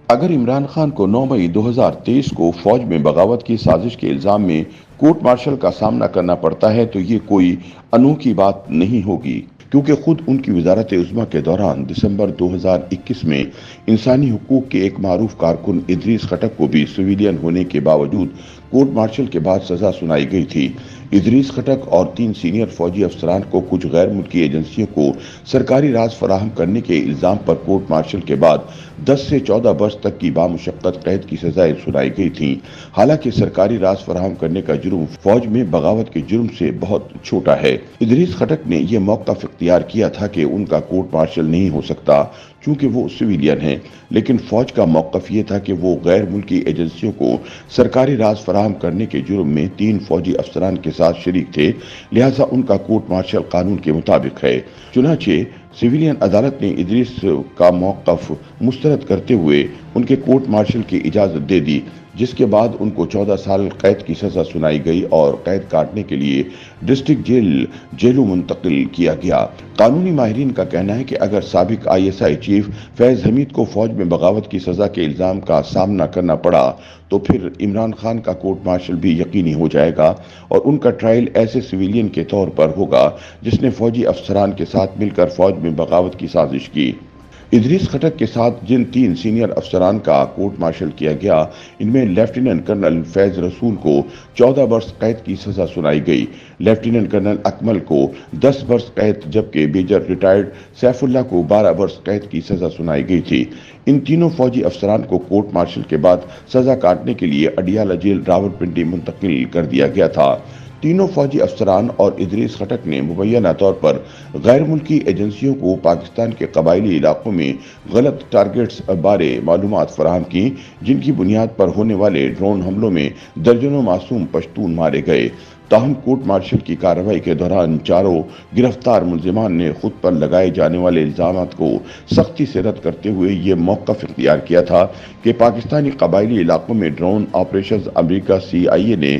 اگر عمران خان کو 9 مئی 2023 کو فوج میں بغاوت کی سازش کے الزام میں کورٹ مارشل کا سامنا کرنا پڑتا ہے تو یہ کوئی انوکھی بات نہیں ہوگی، کیونکہ خود ان کی وزارت عظمیٰ کے دوران دسمبر 2021 میں انسانی حقوق کے ایک معروف کارکن ادریس خٹک کو بھی سویلین ہونے کے باوجود کورٹ مارشل کے بعد سزا سنائی گئی تھی۔ ادریس خٹک اور 3 سینئر فوجی افسران کو کچھ غیر ملکی ایجنسیوں کو سرکاری راز فراہم کرنے کے الزام پر کورٹ مارشل کے بعد 10 سے 14 برس تک کی بامشقت قید کی سزائیں سنائی گئی تھیں۔ حالانکہ سرکاری راز فراہم کرنے کا جرم فوج میں بغاوت کے جرم سے بہت چھوٹا ہے۔ ادریس خٹک نے یہ موقف اختیار کیا تھا کہ ان کا کورٹ مارشل نہیں ہو سکتا چونکہ وہ سویلین ہیں، لیکن فوج کا موقف یہ تھا کہ وہ غیر ملکی ایجنسیوں کو سرکاری راز فراہم کرنے کے جرم میں 3 فوجی افسران کے ساتھ شریک تھے، لہٰذا ان کا کورٹ مارشل قانون کے مطابق ہے۔ چنانچہ سویلین عدالت نے ادریس کا موقف مسترد کرتے ہوئے ان کے کورٹ مارشل کی اجازت دے دی، جس کے بعد ان کو 14 سال قید کی سزا سنائی گئی اور قید کاٹنے کے لیے ڈسٹرکٹ جیلوں منتقل کیا گیا۔ قانونی ماہرین کا کہنا ہے کہ اگر سابق ISI چیف فیض حمید کو فوج میں بغاوت کی سزا کے الزام کا سامنا کرنا پڑا تو پھر عمران خان کا کورٹ مارشل بھی یقینی ہو جائے گا اور ان کا ٹرائل ایسے سویلین کے طور پر ہوگا جس نے فوجی افسران کے ساتھ مل کر فوج میں بغاوت کی سازش کی۔ ادریس خٹک کے ساتھ جن 3 سینئر افسران کا کورٹ مارشل کیا گیا، ان میں لیفٹیننٹ کرنل فیض رسول کو 14 برس قید کی سزا سنائی گئی، لیفٹیننٹ کرنل اکمل کو 10 برس قید جبکہ میجر ریٹائرڈ سیف اللہ کو 12 برس قید کی سزا سنائی گئی تھی۔ ان تینوں فوجی افسران کو کورٹ مارشل کے بعد سزا کاٹنے کے لیے اڈیالہ جیل راولپنڈی منتقل کر دیا گیا تھا۔ تینوں فوجی افسران اور ادریس خٹک نے مبینہ طور پر غیر ملکی ایجنسیوں کو پاکستان کے قبائلی علاقوں میں غلط ٹارگٹس بارے معلومات فراہم کی، جن کی بنیاد پر ہونے والے ڈرون حملوں میں درجنوں معصوم پشتون مارے گئے۔ تاہم کورٹ مارشل کی کارروائی کے دوران چاروں گرفتار ملزمان نے خود پر لگائے جانے والے الزامات کو سختی سے رد کرتے ہوئے یہ موقف اختیار کیا تھا کہ پاکستانی قبائلی علاقوں میں ڈرون آپریشنز امریکہ CIA نے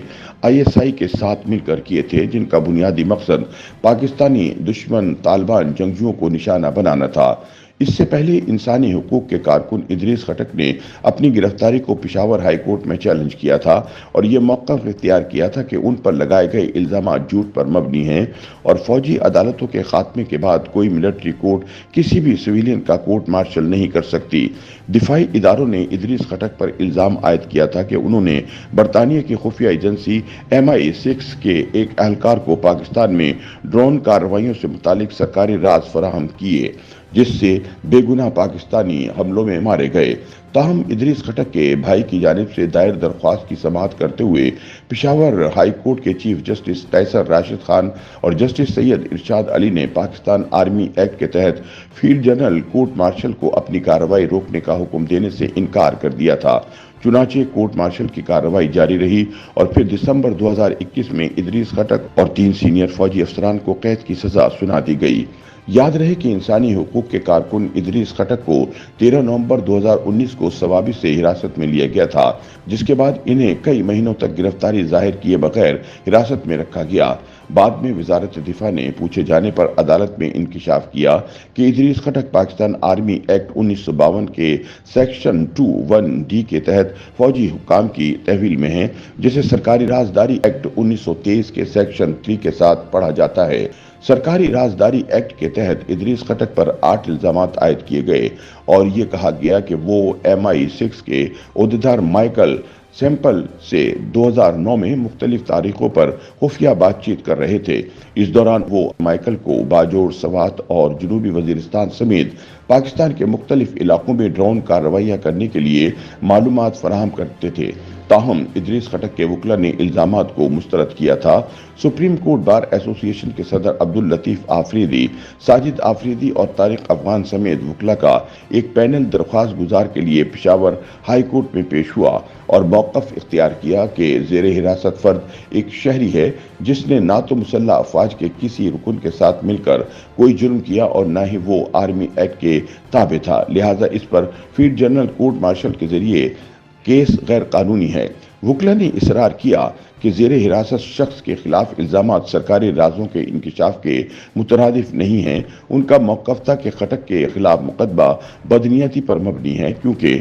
ISI کے ساتھ مل کر کیے تھے، جن کا بنیادی مقصد پاکستانی دشمن طالبان جنگجوؤں کو نشانہ بنانا تھا۔ اس سے پہلے انسانی حقوق کے کارکن ادریس خٹک نے اپنی گرفتاری کو پشاور ہائی کورٹ میں چیلنج کیا تھا اور یہ موقف اختیار کیا تھا کہ ان پر لگائے گئے الزامات جھوٹ پر مبنی ہیں اور فوجی عدالتوں کے خاتمے کے بعد کوئی ملٹری کورٹ کسی بھی سویلین کا کورٹ مارشل نہیں کر سکتی۔ دفاعی اداروں نے ادریس خٹک پر الزام عائد کیا تھا کہ انہوں نے برطانیہ کی خفیہ ایجنسی MI6 کے ایک اہلکار کو پاکستان میں ڈرون کارروائیوں سے متعلق سرکاری راز فراہم کیے، جس سے بے گناہ پاکستانی حملوں میں مارے گئے۔ تاہم ادریس خٹک کے بھائی کی جانب سے دائر درخواست کی سماعت کرتے ہوئے پشاور ہائی کورٹ کے چیف جسٹس قیصر راشد خان اور جسٹس سید ارشاد علی نے پاکستان آرمی ایکٹ کے تحت فیلڈ جنرل کورٹ مارشل کو اپنی کارروائی روکنے کا حکم دینے سے انکار کر دیا تھا۔ چنانچہ کورٹ مارشل کی کارروائی جاری رہی اور پھر دسمبر 2021 میں ادریس خٹک اور 3 سینئر فوجی افسران کو قید کی سزا سنا دی گئی۔ یاد رہے کہ انسانی حقوق کے کارکن ادریس خٹک کو 13 نومبر 2019 کو ضوابط سے حراست میں لیا گیا تھا، جس کے بعد انہیں کئی مہینوں تک گرفتاری ظاہر کیے بغیر حراست میں رکھا گیا۔ بعد میں وزارت دفاع نے پوچھے جانے پر عدالت میں انکشاف کیا کہ ادریس خٹک پاکستان آرمی ایکٹ 1952 کے سیکشن 2(1)(d) کے تحت فوجی حکام کی تحویل میں ہیں، جسے سرکاری رازداری ایکٹ 1923 کے سیکشن 3 کے ساتھ پڑھا جاتا ہے۔ سرکاری رازداری ایکٹ کے تحت ادریس خٹک پر 8 الزامات عائد کیے گئے اور یہ کہا گیا کہ وہ MI6 کے عہدیدار مائیکل سیمپل سے 2009 میں مختلف تاریخوں پر خفیہ بات چیت کر رہے تھے۔ اس دوران وہ مائیکل کو باجوڑ، سوات اور جنوبی وزیرستان سمیت پاکستان کے مختلف علاقوں میں ڈرون کارروائیاں کرنے کے لیے معلومات فراہم کرتے تھے۔ تاہم ادریس خٹک کے وکلا نے الزامات کو مسترد کیا تھا۔ سپریم کورٹ بار ایسوسی ایشن کے صدر عبداللطیف آفریدی، ساجد آفریدی اور طارق افغان سمیت وکلا کا ایک پینل درخواست گزار کے لیے پشاور ہائی کورٹ میں پیش ہوا اور موقف اختیار کیا کہ زیر حراست فرد ایک شہری ہے جس نے نہ تو مسلح افواج کے کسی رکن کے ساتھ مل کر کوئی جرم کیا اور نہ ہی وہ آرمی ایکٹ کے تابع تھا، لہٰذا اس پر فیلڈ جنرل کورٹ مارشل کے ذریعے کیس غیر قانونی ہے۔ وکلا نے اصرار کیا کہ زیر حراست شخص کے خلاف الزامات سرکاری رازوں کے انکشاف کے مترادف نہیں ہیں۔ ان کا موقف تھا کہ خٹک کے خلاف مقدمہ بدنیتی پر مبنی ہے کیونکہ